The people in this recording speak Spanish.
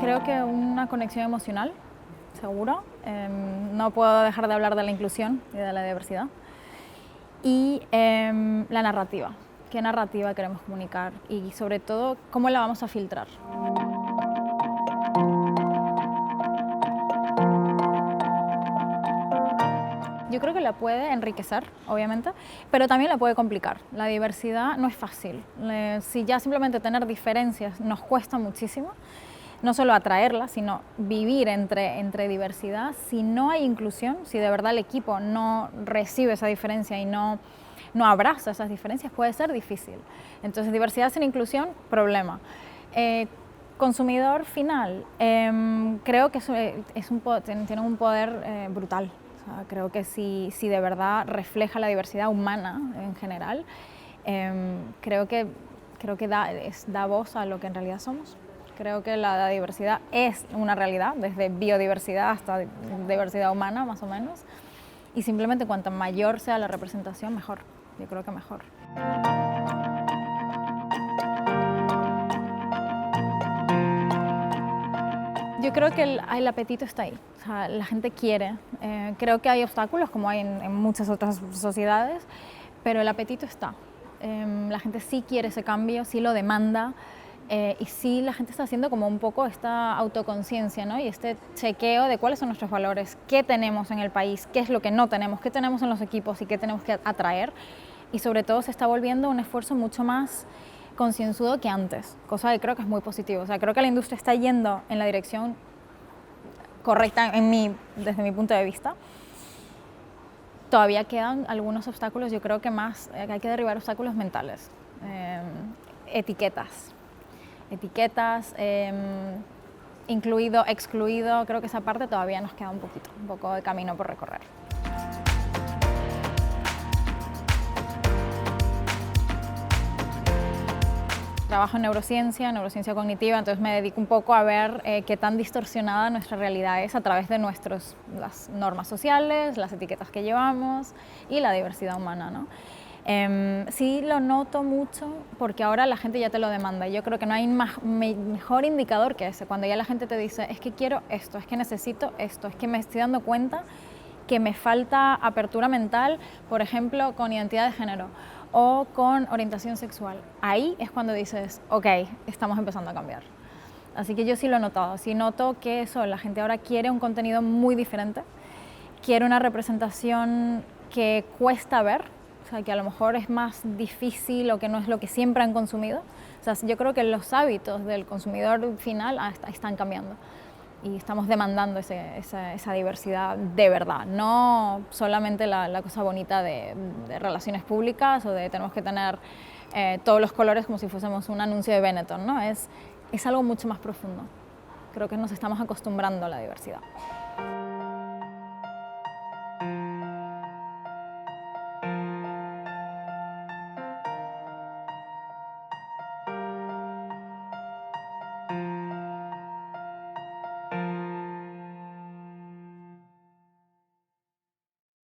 Creo que una conexión emocional, seguro. No puedo dejar de hablar de la inclusión y de la diversidad. Y la narrativa. ¿Qué narrativa queremos comunicar? Y sobre todo, ¿cómo la vamos a filtrar? Yo creo que la puede enriquecer, obviamente, pero también la puede complicar. La diversidad no es fácil. Si ya simplemente tener diferencias nos cuesta muchísimo, no solo atraerla, sino vivir entre diversidad. Si no hay inclusión, si de verdad el equipo no recibe esa diferencia y no abraza esas diferencias, puede ser difícil. Entonces, diversidad sin inclusión, problema. Consumidor final, creo que tiene un poder brutal. O sea, creo que si de verdad refleja la diversidad humana en general, creo que da voz a lo que en realidad somos. Creo que la diversidad es una realidad, desde biodiversidad hasta diversidad humana, más o menos. Y simplemente cuanto mayor sea la representación, mejor. Yo creo que mejor. Yo creo que el apetito está ahí. O sea, la gente quiere. Creo que hay obstáculos, como hay en muchas otras sociedades, pero el apetito está. La gente sí quiere ese cambio, sí lo demanda. Y sí, la gente está haciendo como un poco esta autoconciencia, ¿no? Y este chequeo de cuáles son nuestros valores, qué tenemos en el país, qué es lo que no tenemos, qué tenemos en los equipos y qué tenemos que atraer. Y sobre todo se está volviendo un esfuerzo mucho más concienzudo que antes, cosa que creo que es muy positivo. O sea, creo que la industria está yendo en la dirección correcta desde mi punto de vista. Todavía quedan algunos obstáculos, yo creo que hay que derribar obstáculos mentales, etiquetas, incluido, excluido, creo que esa parte todavía nos queda un poco de camino por recorrer. Trabajo en neurociencia cognitiva, entonces me dedico un poco a ver qué tan distorsionada nuestra realidad es a través de las normas sociales, las etiquetas que llevamos y la diversidad humana, ¿no? Sí lo noto mucho porque ahora la gente ya te lo demanda. Yo creo que no hay mejor indicador que ese, cuando ya la gente te dice, es que quiero esto, es que necesito esto, es que me estoy dando cuenta que me falta apertura mental, por ejemplo, con identidad de género o con orientación sexual. Ahí es cuando dices, ok, estamos empezando a cambiar. Así que yo sí lo he notado, sí noto que la gente ahora quiere un contenido muy diferente, quiere una representación que cuesta ver, o sea, que a lo mejor es más difícil o que no es lo que siempre han consumido. O sea, yo creo que los hábitos del consumidor final están cambiando y estamos demandando esa diversidad de verdad, no solamente la cosa bonita de relaciones públicas o de tenemos que tener todos los colores como si fuésemos un anuncio de Benetton, ¿no? Es algo mucho más profundo. Creo que nos estamos acostumbrando a la diversidad.